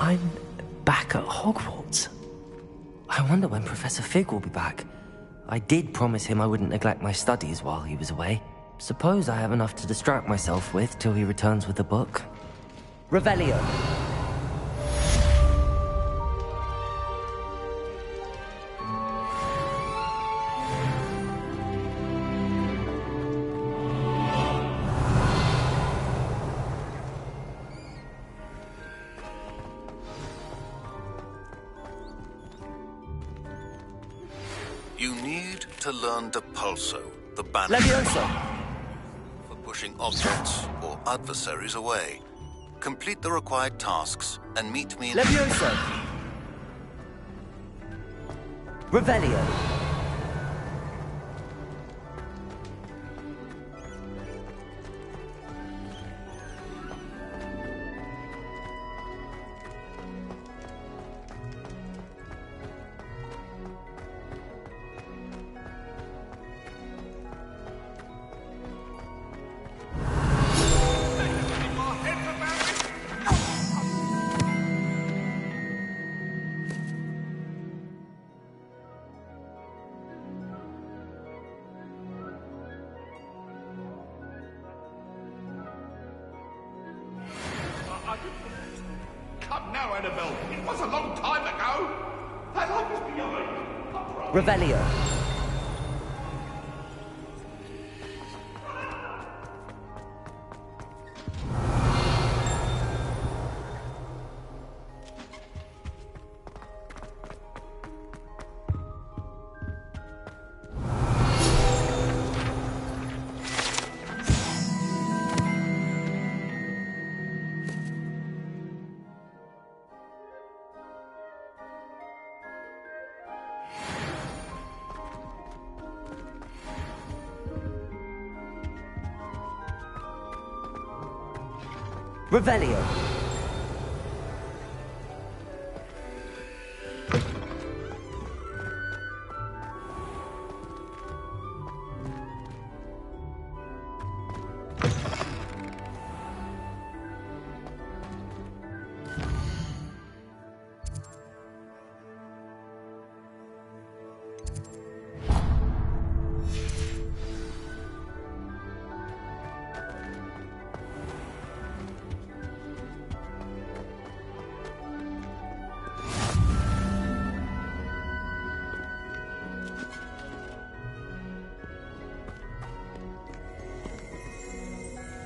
I'm back at Hogwarts. I wonder when Professor Fig will be back. I did promise him I wouldn't neglect my studies while he was away. Suppose I have enough to distract myself with till he returns with the book. Revelio. You need to learn Depulso, the banner Levioso. for pushing objects or adversaries away. Complete the required tasks and meet me in... Levioso. Revelio. Come now, Annabelle. It was a long time ago. That life is beyond. Revelio. Revelio.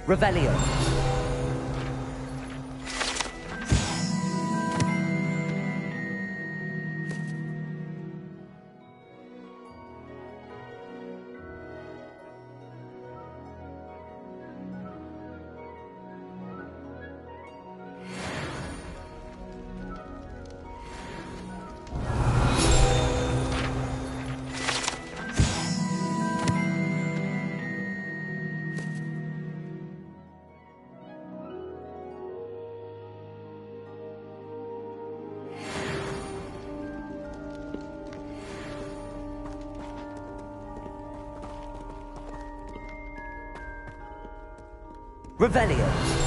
Revelio. Revelio.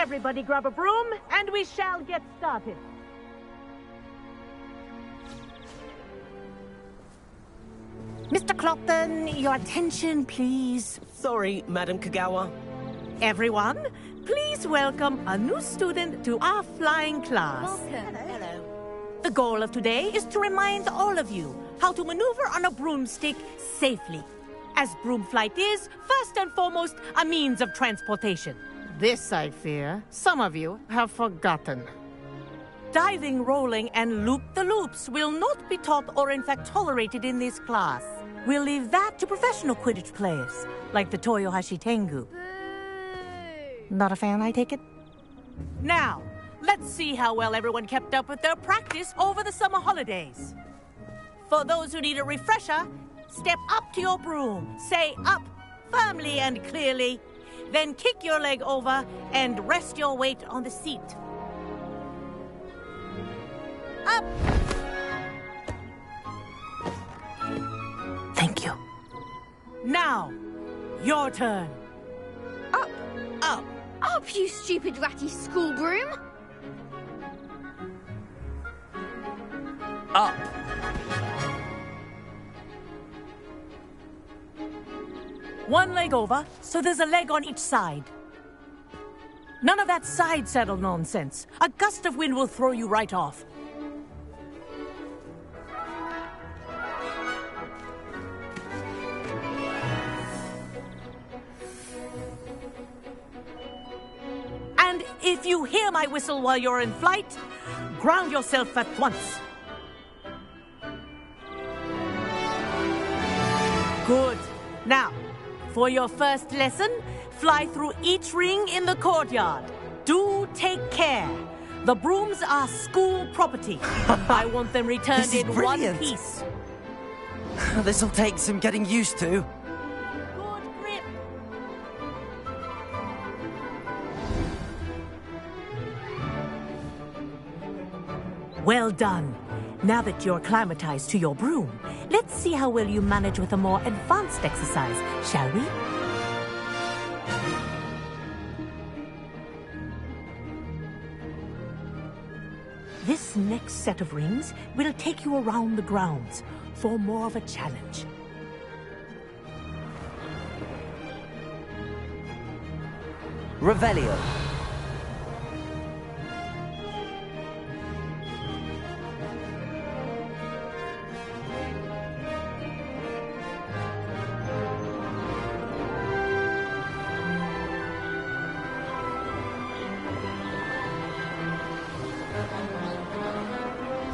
Everybody grab a broom, and we shall get started. Mr. Clopton, your attention, please. Sorry, Madam Kagawa. Everyone, please welcome a new student to our flying class. Welcome. Hello. The goal of today is to remind all of you how to maneuver on a broomstick safely, as broom flight is, first and foremost, a means of transportation. This, I fear, some of you have forgotten. Diving, rolling, and loop-the-loops will not be taught or in fact tolerated in this class. We'll leave that to professional Quidditch players, like the Toyohashi Tengu. Not a fan, I take it? Now, let's see how well everyone kept up with their practice over the summer holidays. For those who need a refresher, step up to your broom, say up firmly and clearly, then kick your leg over and rest your weight on the seat. Up! Thank you. Now, your turn. Up, Up! up, you stupid ratty school broom! Up. One leg over, so there's a leg on each side. None of that side saddle nonsense. A gust of wind will throw you right off. And if you hear my whistle while you're in flight, ground yourself at once. Good. Now, for your first lesson, fly through each ring in the courtyard. Do take care. The brooms are school property. I want them returned This is in brilliant. one piece. This'll take some getting used to. Good grip. Well done. Now that you're acclimatized to your broom, let's see how well you manage with a more advanced exercise, shall we? This next set of rings will take you around the grounds for more of a challenge. Revelio.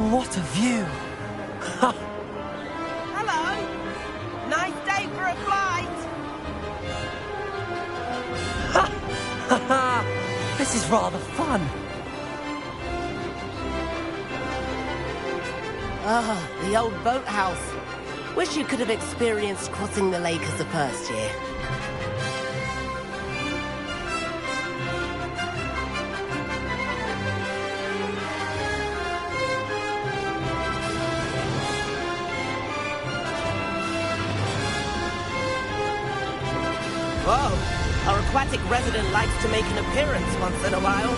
What a view! Hello. Nice day for a flight. This is rather fun. Ah, the old boathouse. Wish you could have experienced crossing the lake as a first year. Whoa, our aquatic resident likes to make an appearance once in a while.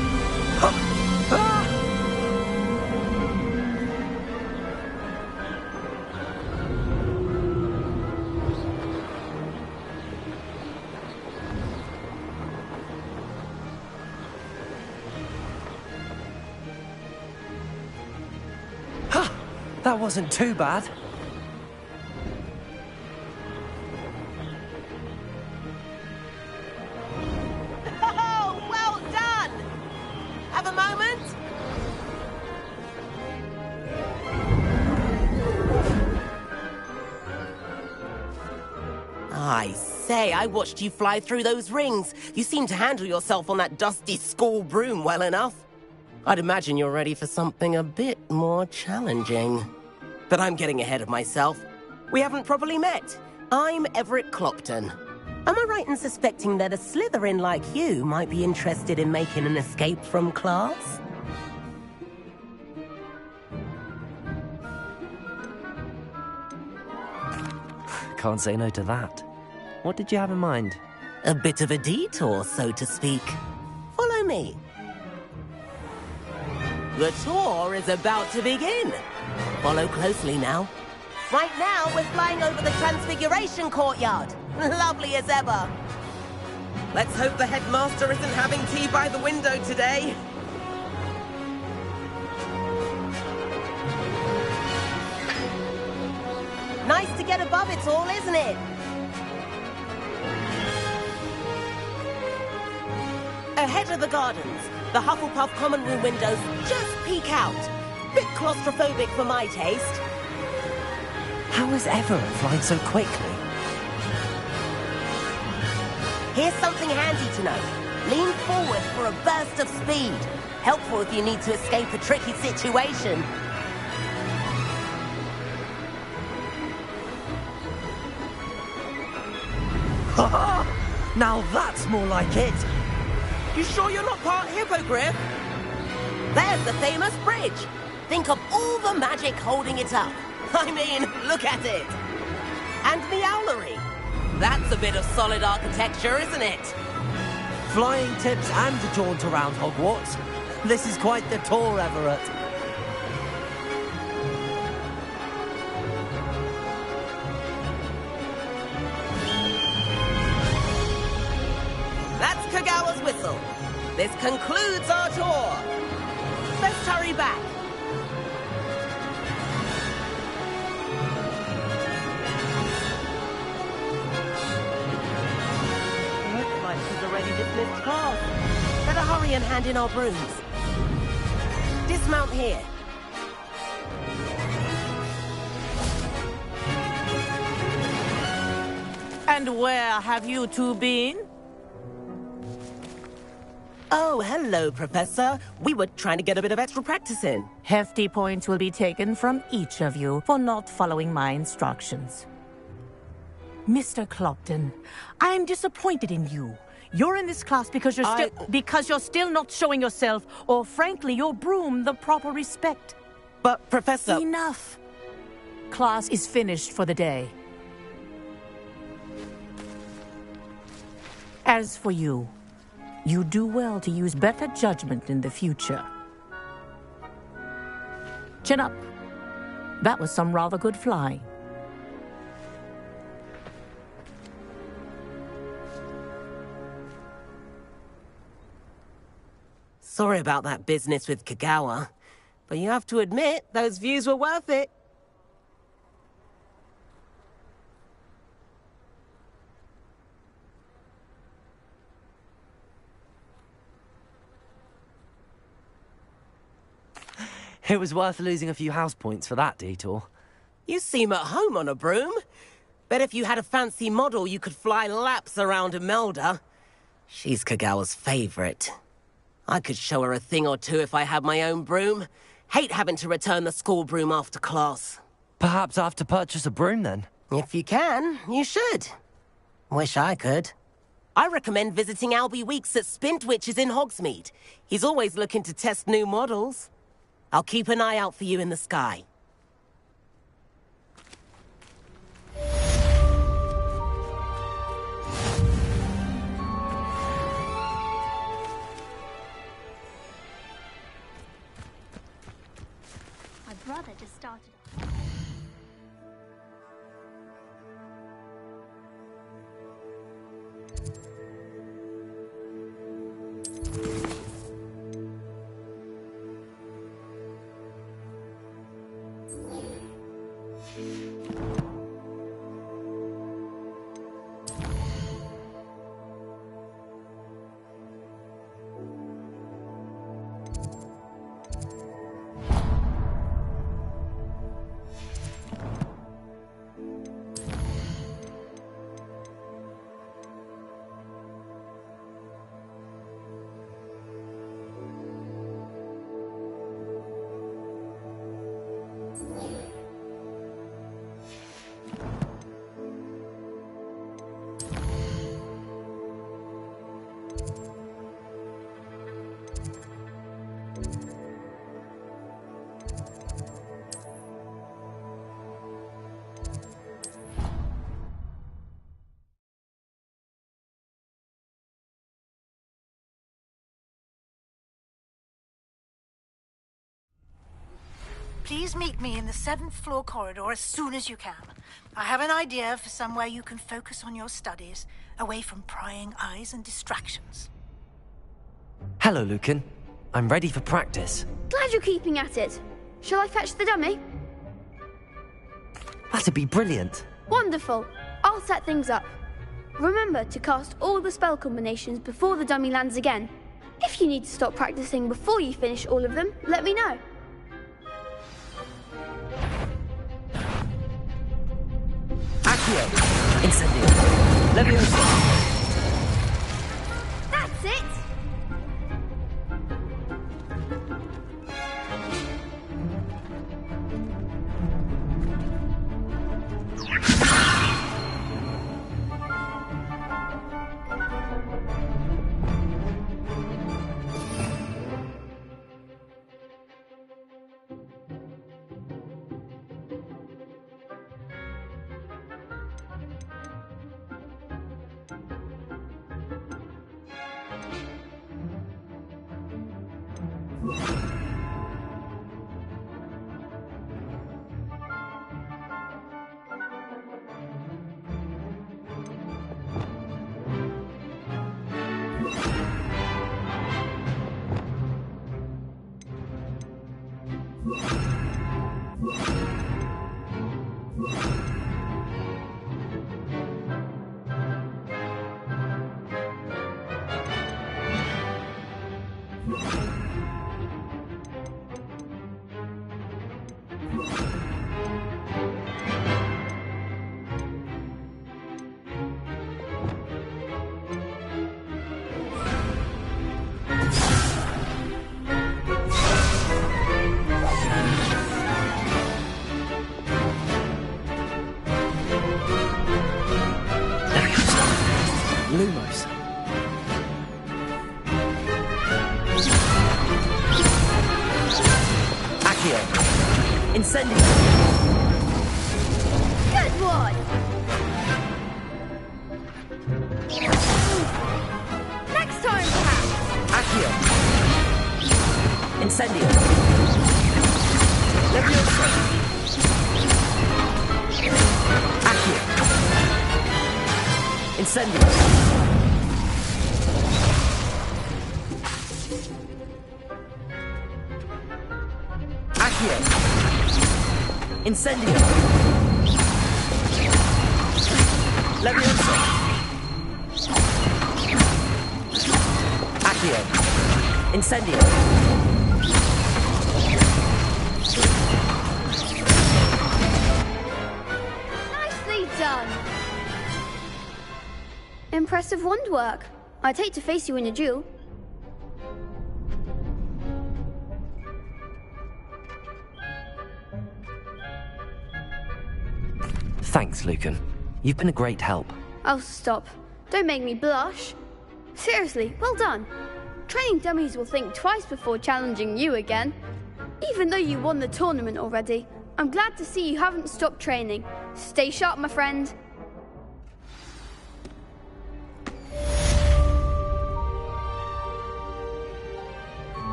That wasn't too bad. Oh, well done! Have a moment? I say, I watched you fly through those rings. You seem to handle yourself on that dusty school broom well enough. I'd imagine you're ready for something a bit more challenging. But I'm getting ahead of myself. We haven't properly met. I'm Everett Clopton. Am I right in suspecting that a Slytherin like you might be interested in making an escape from class? Can't say no to that. What did you have in mind? A bit of a detour, so to speak. Follow me. The tour is about to begin. Follow closely now. Right now, we're flying over the Transfiguration Courtyard. Lovely as ever. Let's hope the headmaster isn't having tea by the window today. get above it all, isn't it? Ahead of the gardens, the Hufflepuff common room windows just peek out. Bit claustrophobic for my taste. How is Everett flying so quickly? Here's something handy to know. Lean forward for a burst of speed. Helpful if you need to escape a tricky situation. Now that's more like it! You sure you're not part hippogriff? There's the famous bridge. Think of all the magic holding it up. I mean, look at it. And the owlery. That's a bit of solid architecture, isn't it? Flying tips and a jaunt around Hogwarts. This is quite the tour, Everett. That's Kagawa's whistle. This concludes our tour. Let's hurry back. Looks like she's already dismissed class. Better hurry and hand in our brooms. Dismount here. And where have you two been? Oh, hello, Professor. We were trying to get a bit of extra practice in. Hefty points will be taken from each of you for not following my instructions. Mr. Clopton, I'm disappointed in you. You're in this class because you're still not showing yourself, or frankly, your broom the proper respect. But, Professor... Enough. Class is finished for the day. As for you, you do well to use better judgment in the future. Chin up. That was some rather good flying. Sorry about that business with Kagawa, but you have to admit, those views were worth it. It was worth losing a few house points for that detour. You seem at home on a broom. Bet if you had a fancy model, you could fly laps around Imelda. She's Kagawa's favorite. I could show her a thing or two if I had my own broom. Hate having to return the school broom after class. Perhaps I have to purchase a broom then? If you can, you should. Wish I could. I recommend visiting Albie Weeks at Spintwitches in Hogsmeade. He's always looking to test new models. I'll keep an eye out for you in the sky. My brother just started. Please meet me in the 7th floor corridor as soon as you can. I have an idea for somewhere you can focus on your studies, away from prying eyes and distractions. Hello, Lucan. I'm ready for practice. Glad you're keeping at it. Shall I fetch the dummy? That'd be brilliant. Wonderful. I'll set things up. Remember to cast all the spell combinations before the dummy lands again. If you need to stop practicing before you finish all of them, let me know. Accio! Incendio! Leviosa! That's it! Lumos. Accio. Incendio. Good one! Next time, perhaps! Accio. Incendio. Leviosa. Accio. Incendio. Accio. Incendio. Leviosa. Accio. Incendio. Nicely done! Impressive wand work. I'd hate to face you in a duel. Thanks, Lucan. You've been a great help. Oh, stop. Don't make me blush. Seriously, well done. Training dummies will think twice before challenging you again. Even though you won the tournament already, I'm glad to see you haven't stopped training. Stay sharp, my friend.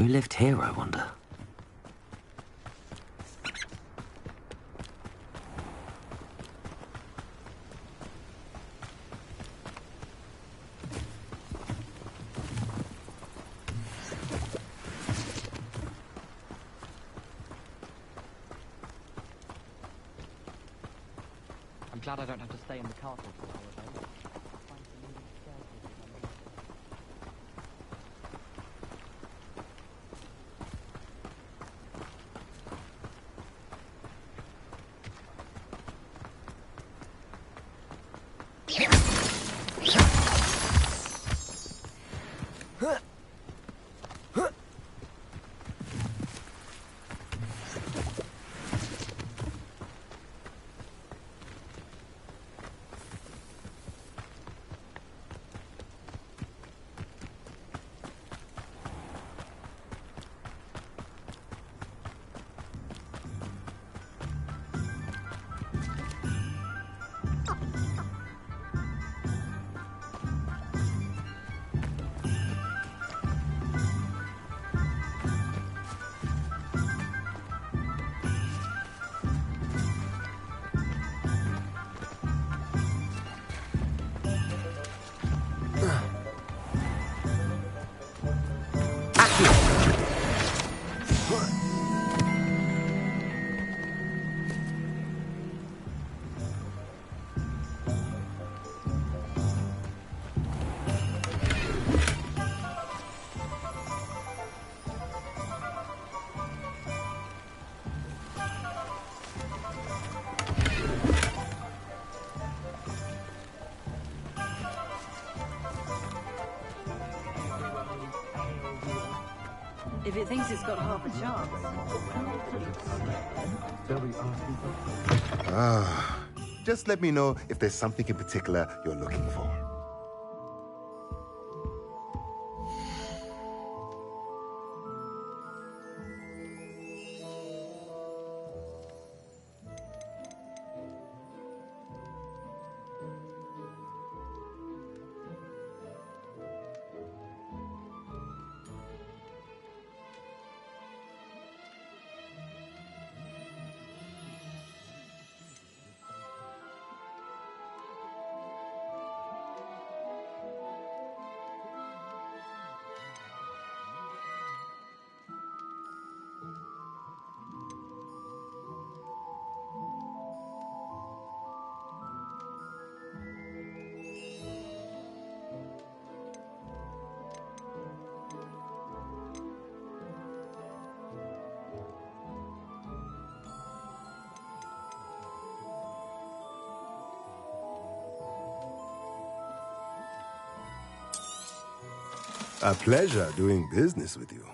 Who lived here, I wonder? I'm glad I don't have to stay in the castle for the holiday. I'll find some moving staircases somewhere. If it thinks it's got half a chance. Just let me know if there's something in particular you're looking for. A pleasure doing business with you.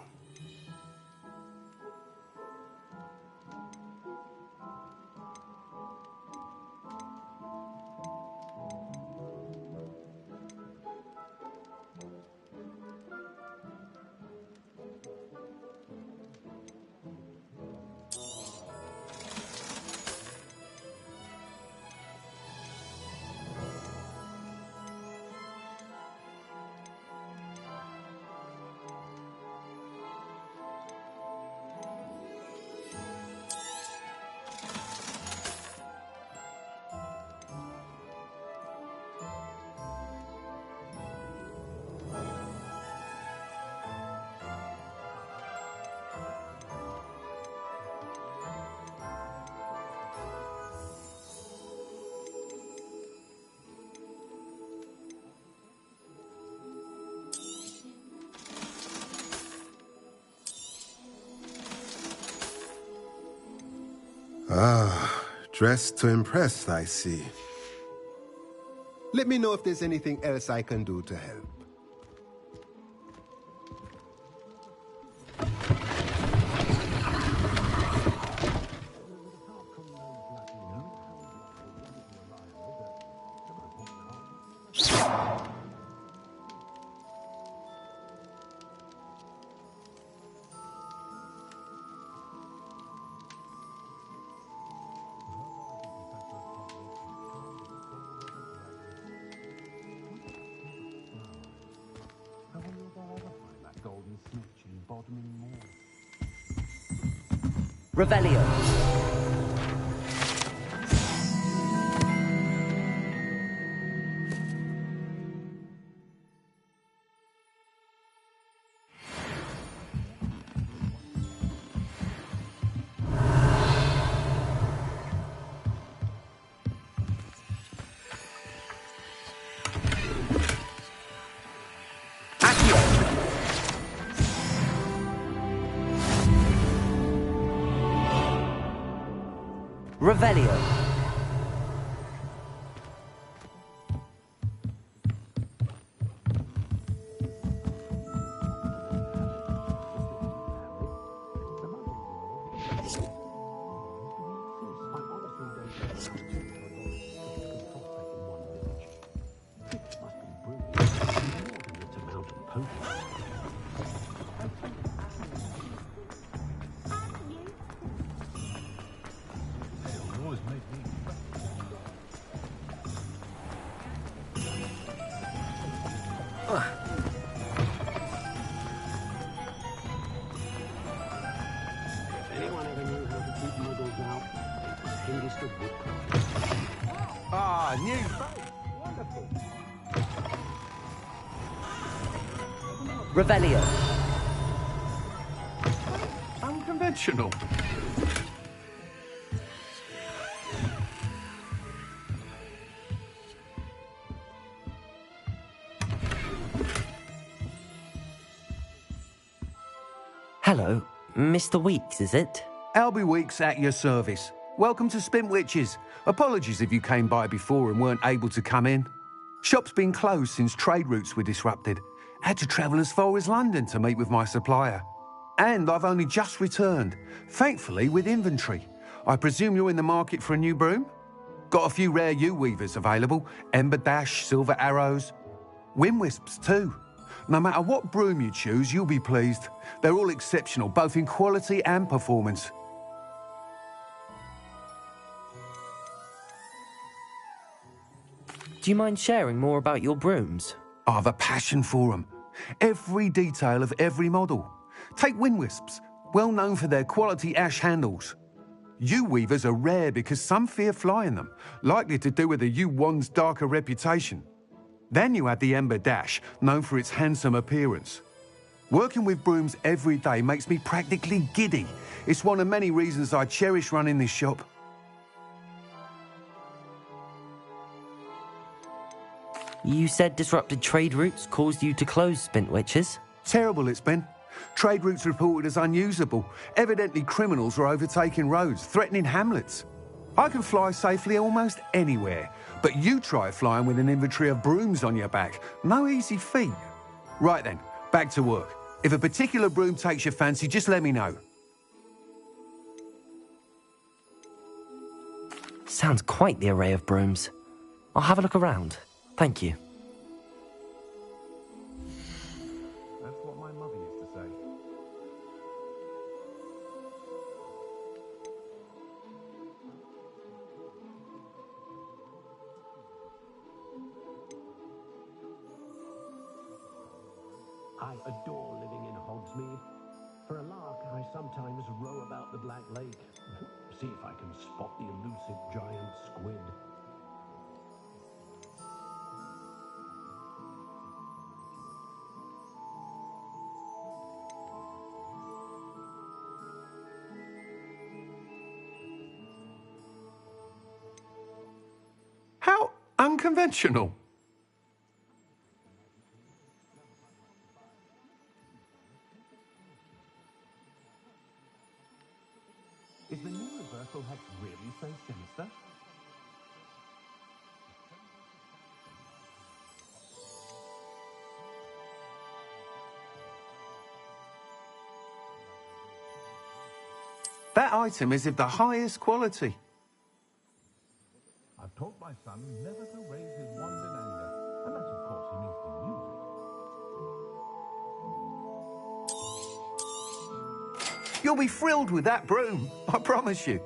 Ah, dressed to impress, I see. Let me know if there's anything else I can do to help. Golden snitch in Revelio. Revelio. Ah, new face. Wonderful. Revelio. Unconventional. Hello, Mr. Weeks, is it? Albie Weeks at your service. Welcome to Spintwitches. Apologies if you came by before and weren't able to come in. Shop's been closed since trade routes were disrupted. Had to travel as far as London to meet with my supplier. And I've only just returned, thankfully with inventory. I presume you're in the market for a new broom? Got a few rare U-weavers available. Ember Dash, Silver Arrows. Wind Wisps too. No matter what broom you choose, you'll be pleased. They're all exceptional, both in quality and performance. Do you mind sharing more about your brooms? I've a passion for them. Every detail of every model. Take Wind Wisps, well known for their quality ash handles. U-weavers are rare because some fear flying them, likely to do with the U-wand's darker reputation. Then you add the Ember Dash, known for its handsome appearance. Working with brooms every day makes me practically giddy. It's one of many reasons I cherish running this shop. You said disrupted trade routes caused you to close Spintwitches? Terrible it's been. Trade routes reported as unusable. Evidently criminals are overtaking roads, threatening hamlets. I can fly safely almost anywhere, but you try flying with an inventory of brooms on your back. No easy feat. Right then, back to work. If a particular broom takes your fancy, just let me know. Sounds quite the array of brooms. I'll have a look around. Thank you. That's what my mother used to say. I adore living in Hogsmeade. For a lark, I sometimes row about the Black Lake. See if I can spot the elusive giant squid. How unconventional. Is the new reversal hex really so sinister? That item is of the highest quality. I've taught my son never to raise his wand in anger, unless, of course, he means to use it. You'll be thrilled with that broom, I promise you.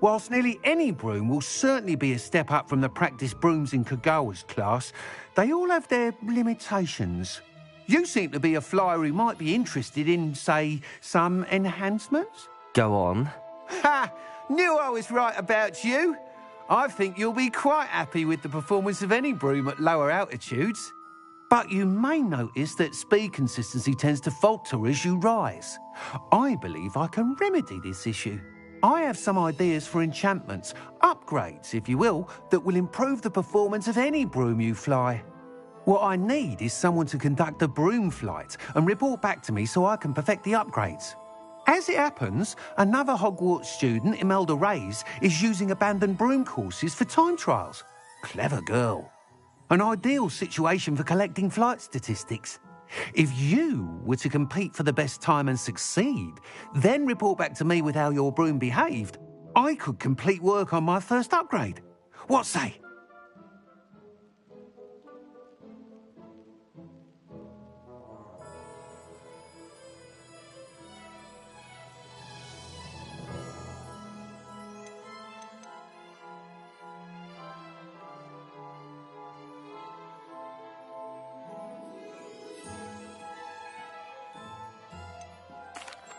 Whilst nearly any broom will certainly be a step up from the practice brooms in Kagawa's class, they all have their limitations. You seem to be a flyer who might be interested in, say, some enhancements? Go on. Ha! Knew I was right about you. I think you'll be quite happy with the performance of any broom at lower altitudes. But you may notice that speed consistency tends to falter as you rise. I believe I can remedy this issue. I have some ideas for enchantments, upgrades, if you will, that will improve the performance of any broom you fly. What I need is someone to conduct a broom flight and report back to me so I can perfect the upgrades. As it happens, another Hogwarts student, Imelda Reyes, is using abandoned broom courses for time trials. Clever girl. An ideal situation for collecting flight statistics. If you were to compete for the best time and succeed, then report back to me with how your broom behaved, I could complete work on my first upgrade. What say?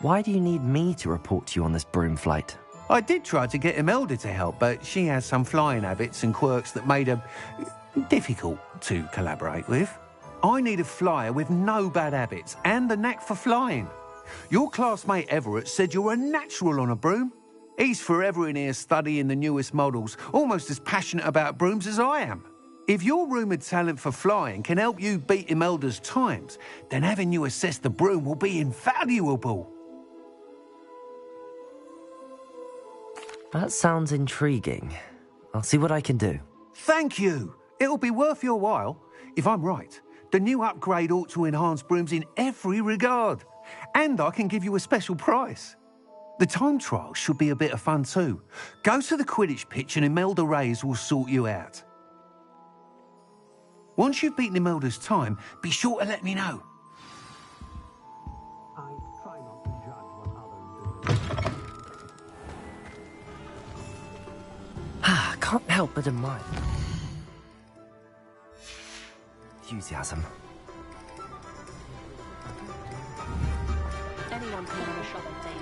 Why do you need me to report to you on this broom flight? I did try to get Imelda to help, but she has some flying habits and quirks that made her difficult to collaborate with. I need a flyer with no bad habits and the knack for flying. Your classmate Everett said you're a natural on a broom. He's forever in here studying the newest models, almost as passionate about brooms as I am. If your rumoured talent for flying can help you beat Imelda's times, then having you assess the broom will be invaluable. That sounds intriguing. I'll see what I can do. Thank you. It'll be worth your while. If I'm right, the new upgrade ought to enhance brooms in every regard. And I can give you a special price. The time trial should be a bit of fun too. Go to the Quidditch pitch and Imelda Reyes will sort you out. Once you've beaten Imelda's time, be sure to let me know. I try not to judge what others do. Can't help but admire. Enthusiasm. Anyone can have a shot at Dane.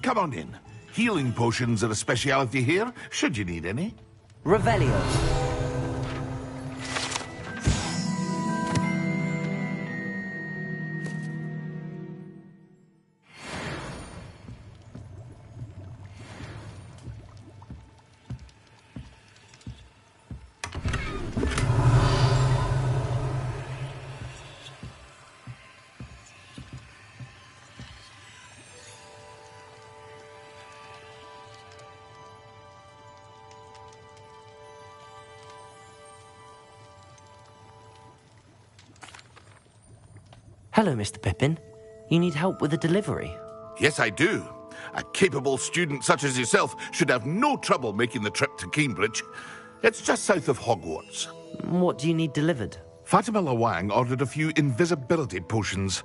Come on in. Healing potions are a speciality here, should you need any. Revelio. Hello, Mr. Pippin. You need help with a delivery? Yes, I do. A capable student such as yourself should have no trouble making the trip to Cambridge. It's just south of Hogwarts. What do you need delivered? Fatima Lawang ordered a few invisibility potions.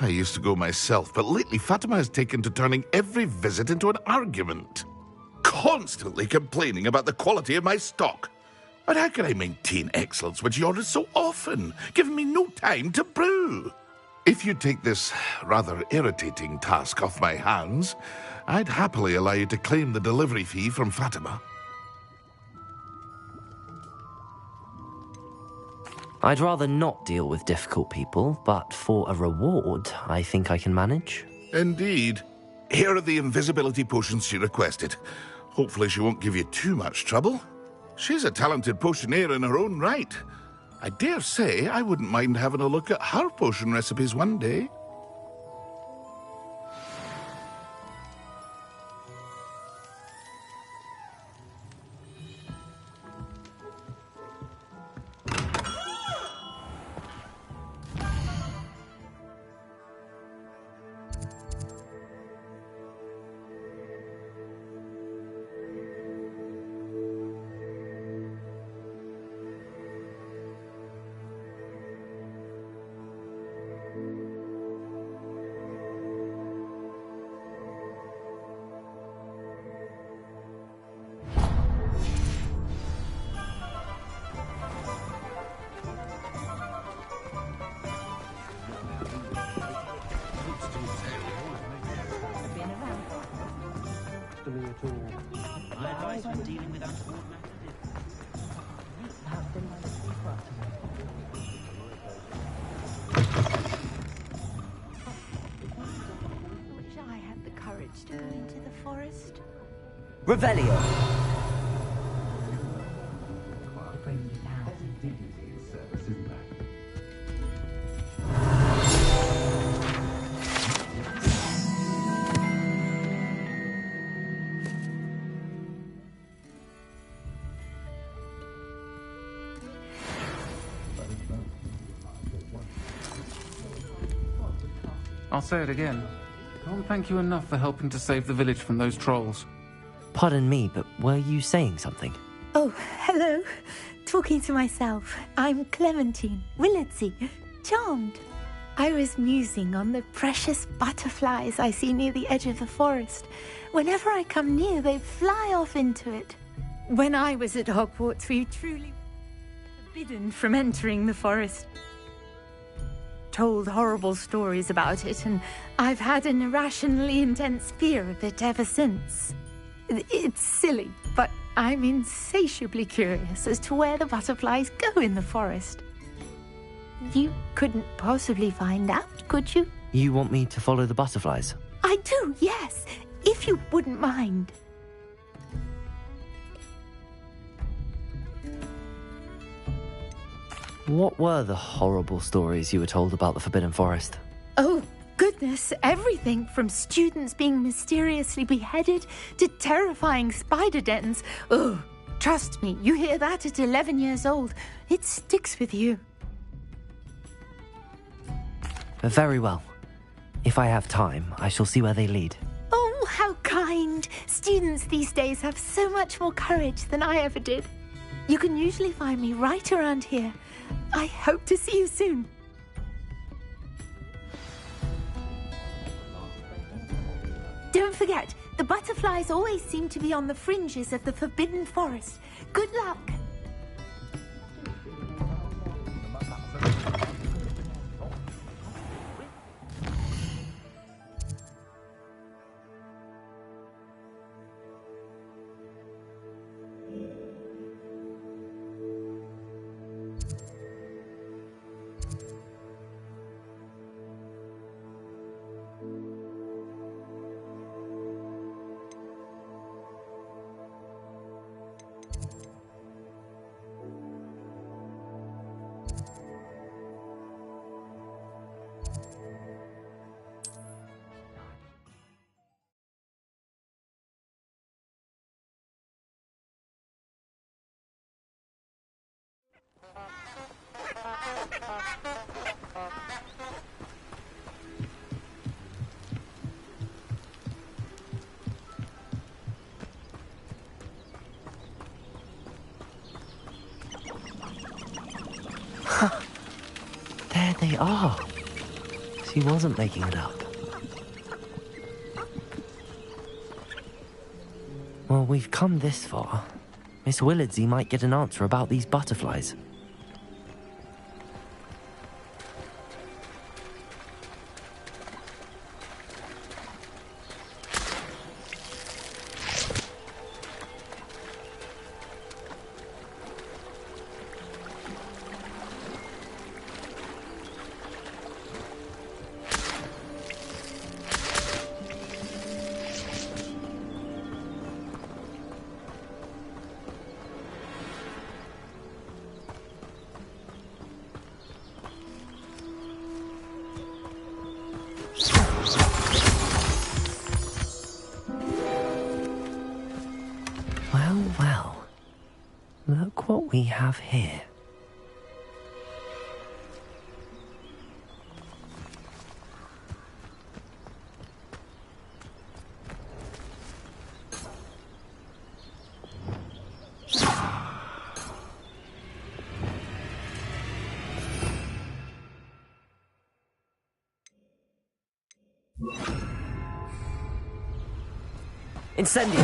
I used to go myself, but lately Fatima has taken to turning every visit into an argument. Constantly complaining about the quality of my stock. But how can I maintain excellence when she orders so often, giving me no time to brew? If you take this rather irritating task off my hands, I'd happily allow you to claim the delivery fee from Fatima. I'd rather not deal with difficult people, but for a reward, I think I can manage. Indeed. Here are the invisibility potions she requested. Hopefully she won't give you too much trouble. She's a talented potioneer in her own right. I dare say I wouldn't mind having a look at her potion recipes one day. I advise when dealing with untoward Wish I had the courage to go into the forest. Revelio. I'll say it again. Can't thank you enough for helping to save the village from those trolls. Pardon me, but were you saying something? Oh, hello. Talking to myself. I'm Clementine Willardsey. Charmed. I was musing on the precious butterflies I see near the edge of the forest. Whenever I come near, they fly off into it. When I was at Hogwarts, we truly were forbidden from entering the forest. Told horrible stories about it, and I've had an irrationally intense fear of it ever since. It's silly, but I'm insatiably curious as to where the butterflies go in the forest. You couldn't possibly find out, could you? You want me to follow the butterflies? I do, yes, if you wouldn't mind. What were the horrible stories you were told about the Forbidden Forest? Oh, goodness, everything from students being mysteriously beheaded to terrifying spider dens. Oh, trust me, you hear that at 11 years old. It sticks with you. Very well. If I have time, I shall see where they lead. Oh, how kind. Students these days have so much more courage than I ever did. You can usually find me right around here. I hope to see you soon. Don't forget, the butterflies always seem to be on the fringes of the Forbidden Forest. Good luck. There they are. She wasn't making it up. Well, we've come this far. Miss Willardsey might get an answer about these butterflies. Well, well. Look what we have here. Incendio!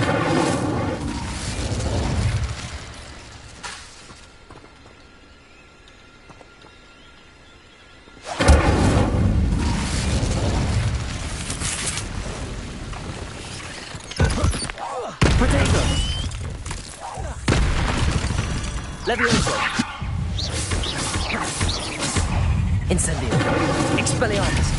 Potato! Levioso! Incendio! Expelliarmus!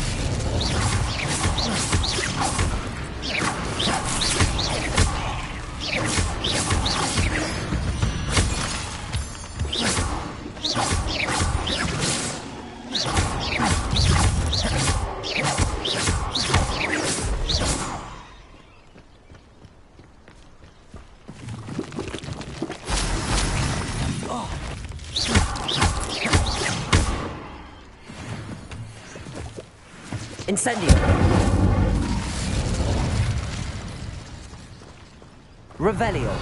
Incendio! Revelio!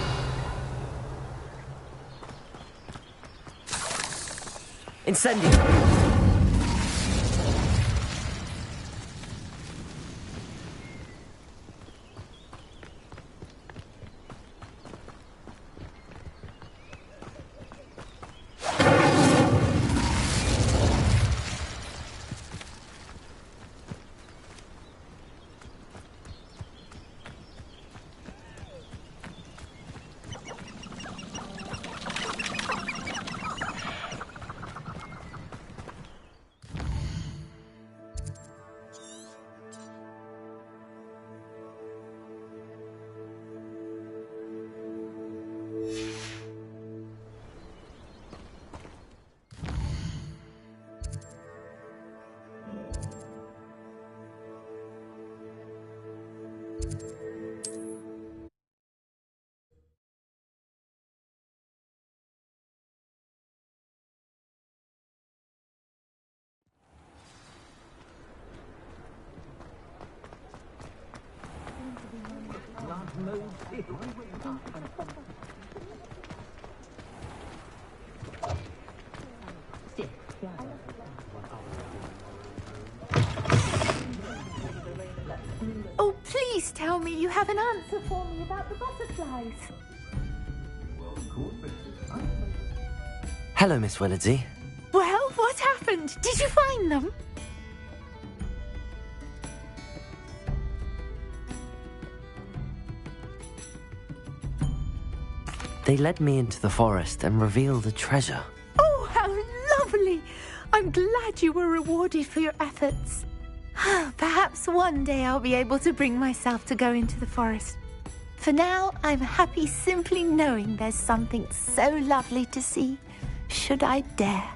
Incendio! Oh, please tell me you have an answer for me about the butterflies. Hello, Miss Willardsey. Well, what happened? Did you find them? They led me into the forest and revealed a treasure. Oh, how lovely! I'm glad you were rewarded for your efforts. Perhaps one day I'll be able to bring myself to go into the forest. For now, I'm happy simply knowing there's something so lovely to see, should I dare.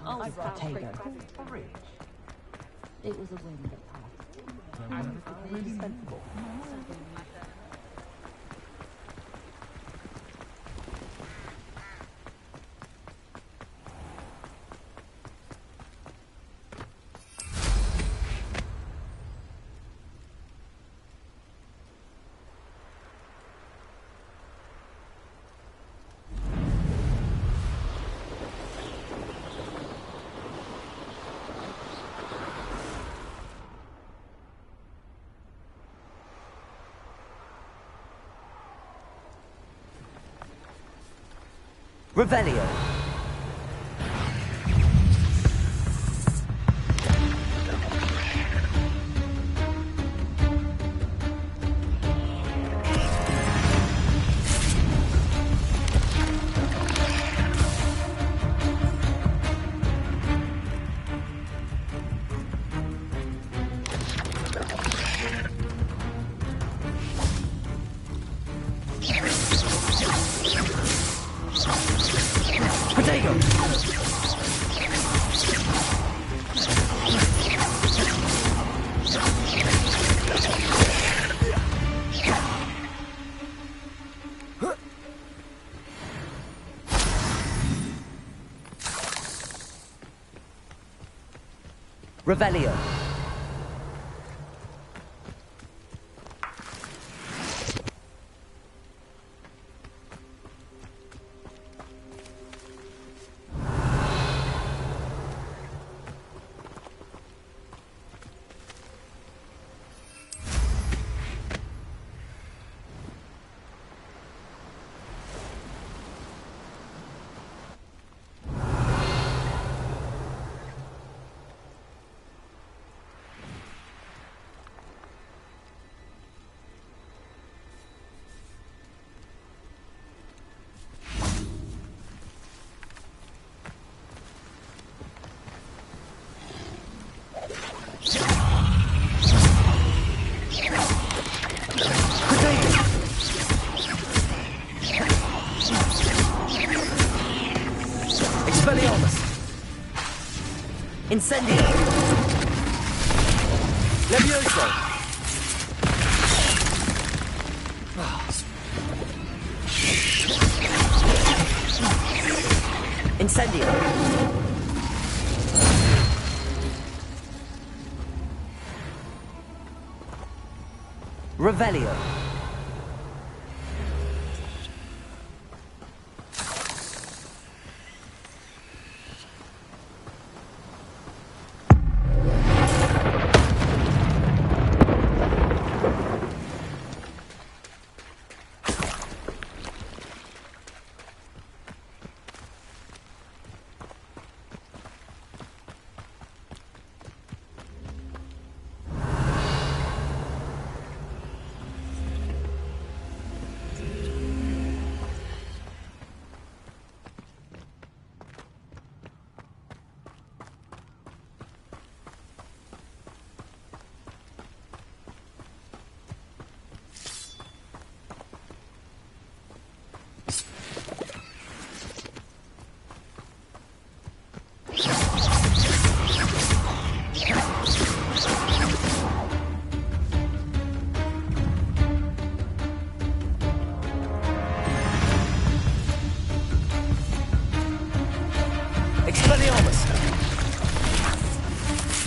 Oh, potato. It was a wind that passed. And really sensible. Revelio. Revelio. Incendio! Levioso! Incendio! Revelio!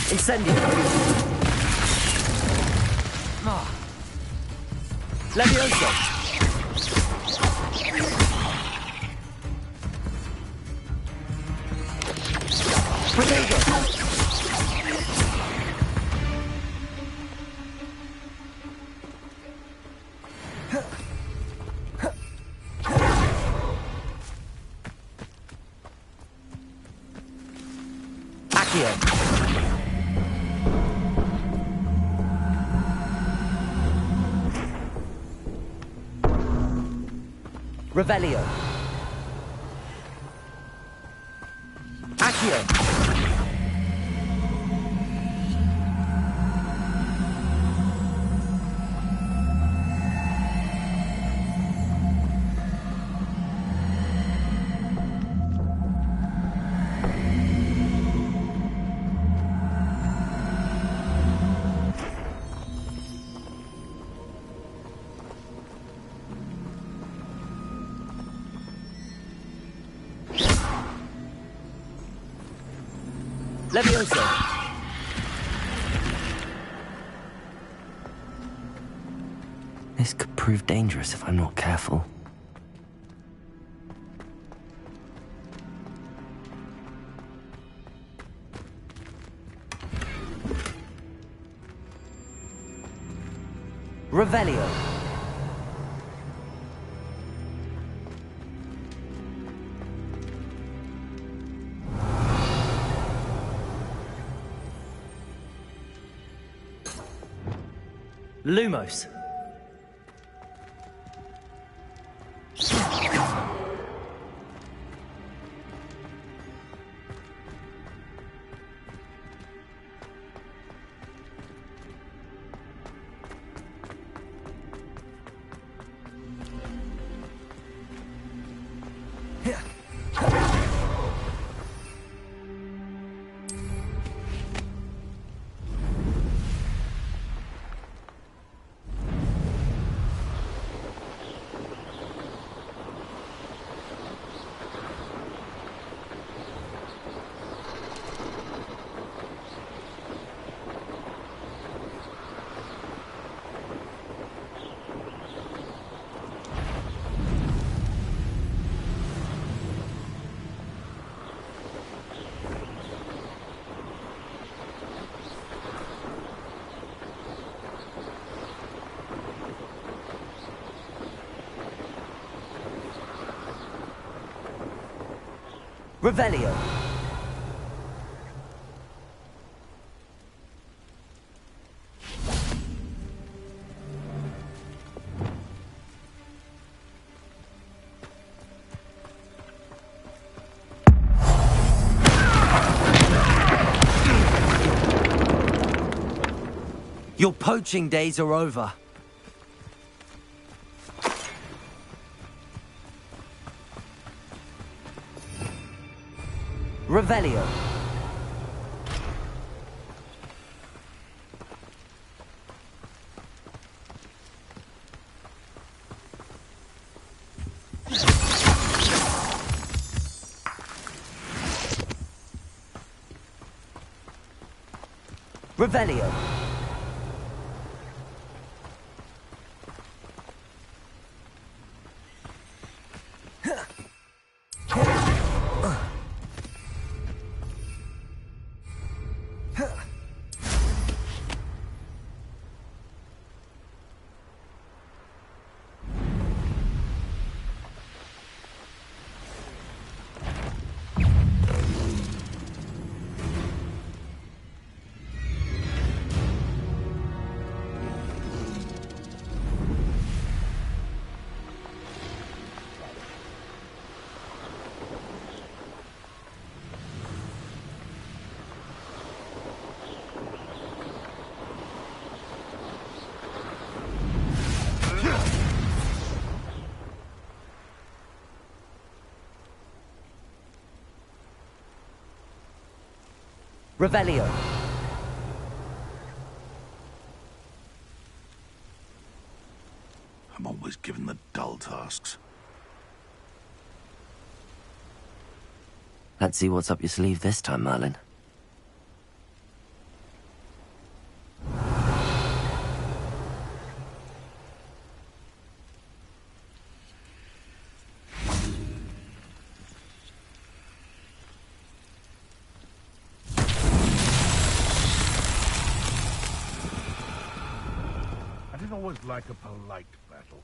Incendio! Levioso! Protego! Accio! Revelio. Accio. Levioso. This could prove dangerous if I'm not careful. Revelio. Lumos. Revelio. Your poaching days are over. Revelio. Revelio. Revelio. I'm always given the dull tasks. Let's see what's up your sleeve this time, Merlin. I didn't always like a polite battle.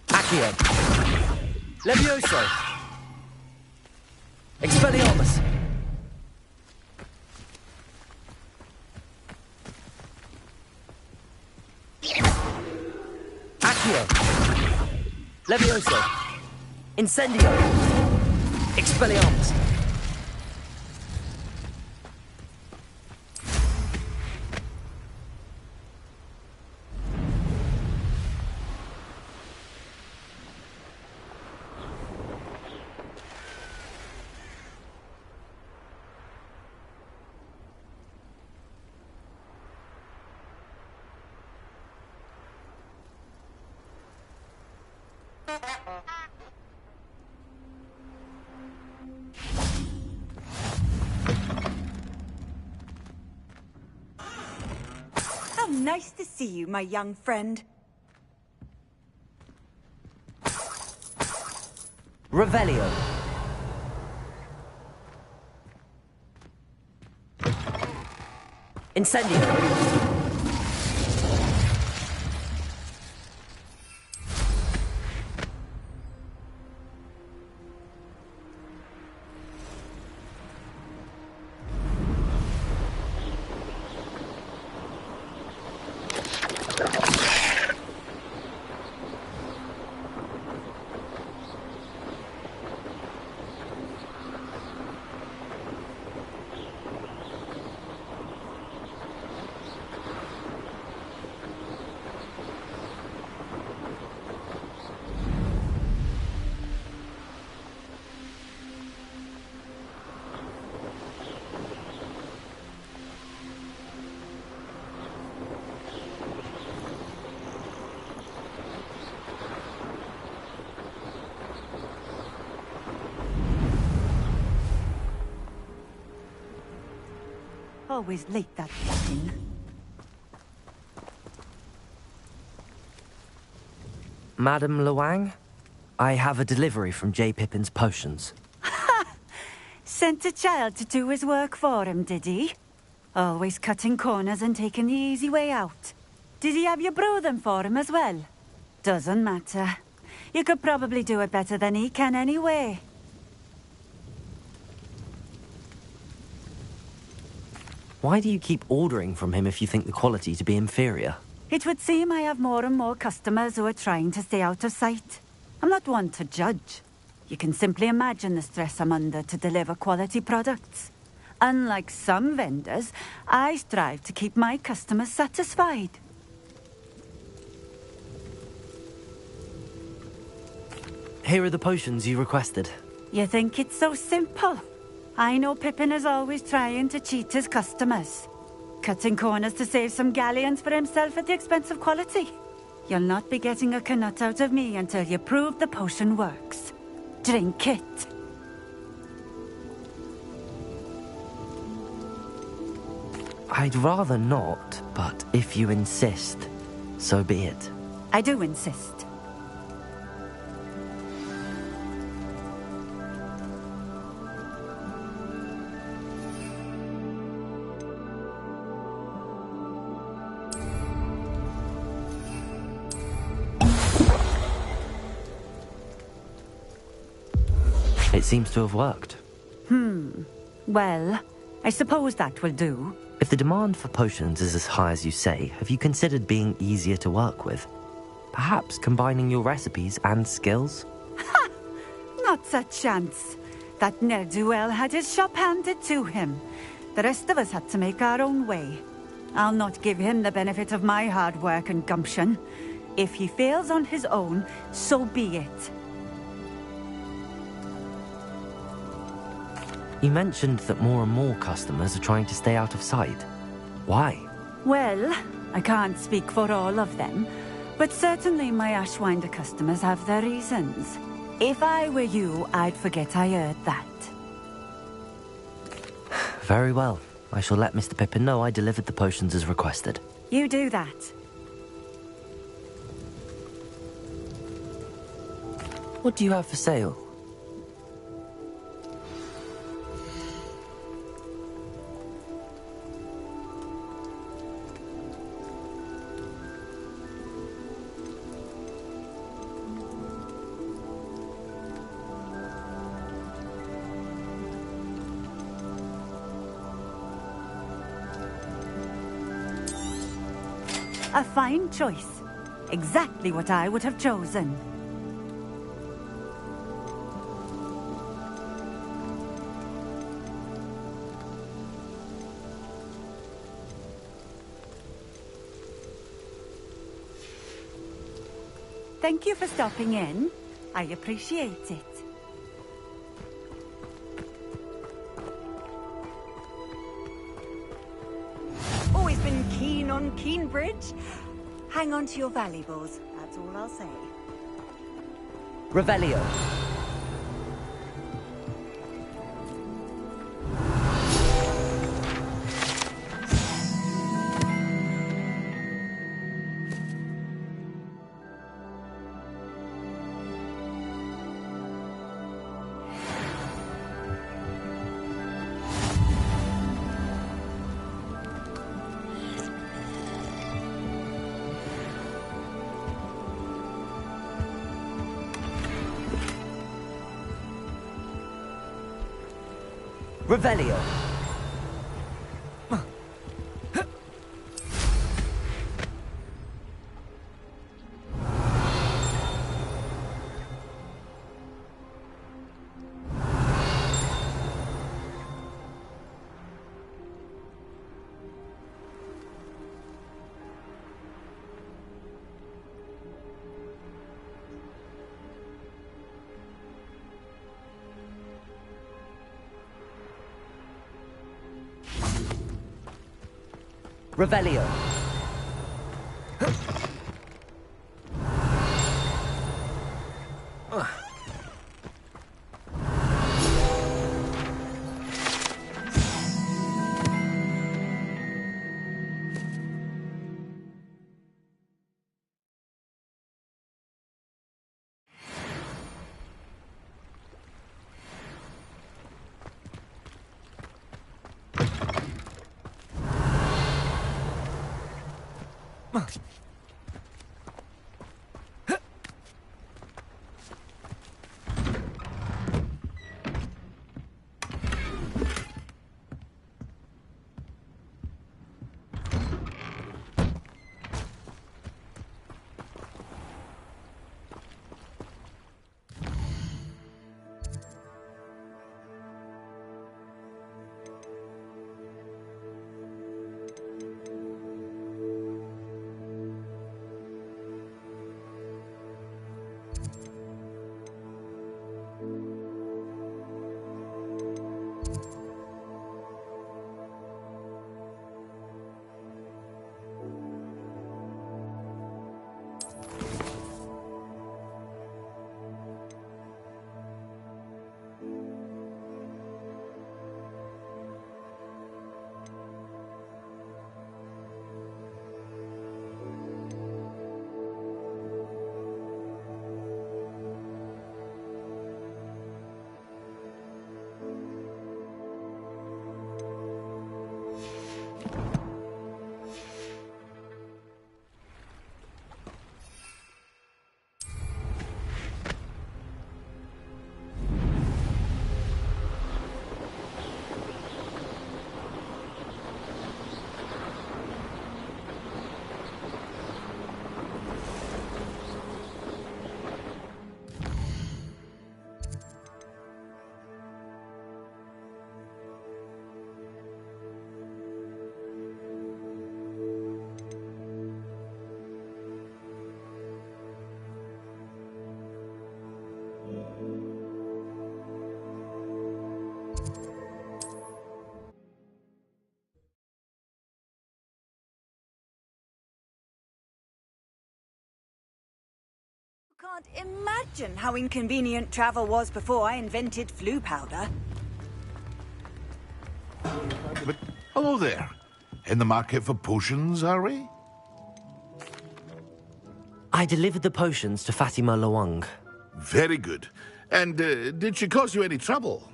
Accio. Levioso. Expelliarmus. Accio. Levioso. Incendio. Expelliarmus. How nice to see you, my young friend. Revelio. Incendio. Always late, that fucking. Madam Luang, I have a delivery from J. Pippin's Potions. Sent a child to do his work for him, did he? Always cutting corners and taking the easy way out. Did he have you brew them for him as well? Doesn't matter. You could probably do it better than he can anyway. Why do you keep ordering from him if you think the quality to be inferior? It would seem I have more and more customers who are trying to stay out of sight. I'm not one to judge. You can simply imagine the stress I'm under to deliver quality products. Unlike some vendors, I strive to keep my customers satisfied. Here are the potions you requested. You think it's so simple? I know Pippin is always trying to cheat his customers. Cutting corners to save some galleons for himself at the expense of quality. You'll not be getting a canut out of me until you prove the potion works. Drink it. I'd rather not, but if you insist, so be it. I do insist. It seems to have worked. Well, I suppose that will do. If the demand for potions is as high as you say, have you considered being easier to work with? Perhaps combining your recipes and skills? Not a chance. That ne'er-do-well had his shop handed to him. The rest of us had to make our own way. I'll not give him the benefit of my hard work and gumption. If he fails on his own, so be it. You mentioned that more and more customers are trying to stay out of sight. Why? Well, I can't speak for all of them, but certainly my Ashwinder customers have their reasons. If I were you, I'd forget I heard that. Very well. I shall let Mr. Pippin know I delivered the potions as requested. You do that. What do you have for sale? A fine choice. Exactly what I would have chosen. Thank you for stopping in. I appreciate it. Always been keen on Keenbridge. Hang on to your valuables, that's all I'll say. Revelio. Revelio. Revelio. Can't imagine how inconvenient travel was before I invented flu powder. But hello there. In the market for potions, are we? I delivered the potions to Fatima Lawang. Very good. And did she cause you any trouble?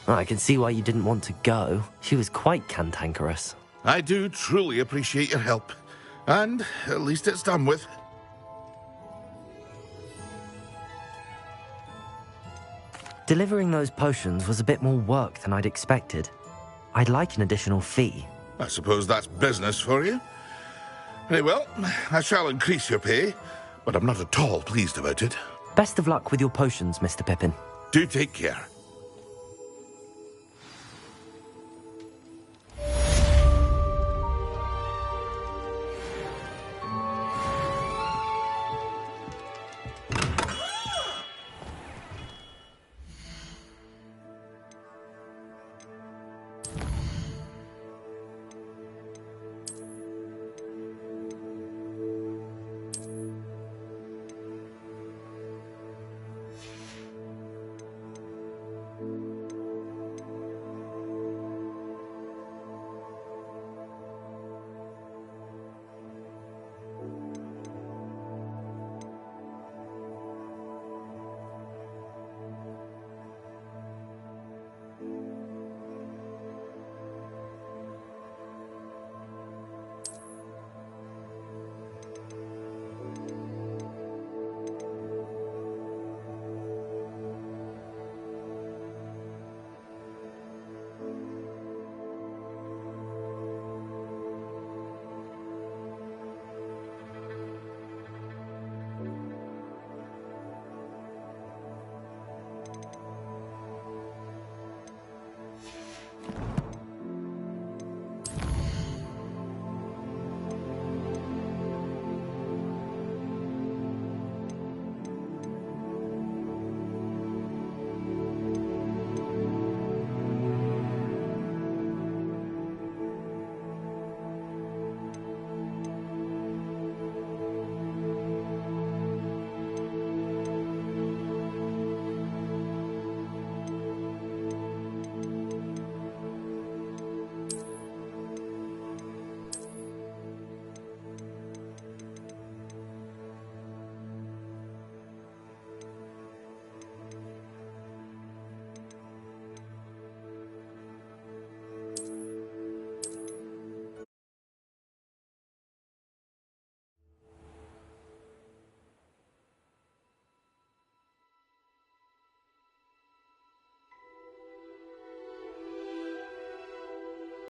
I can see why you didn't want to go. She was quite cantankerous. I do truly appreciate your help. And at least it's done with. Delivering those potions was a bit more work than I'd expected. I'd like an additional fee. I suppose that's business for you. Very well, I shall increase your pay, but I'm not at all pleased about it. Best of luck with your potions, Mr. Pippin. Do take care.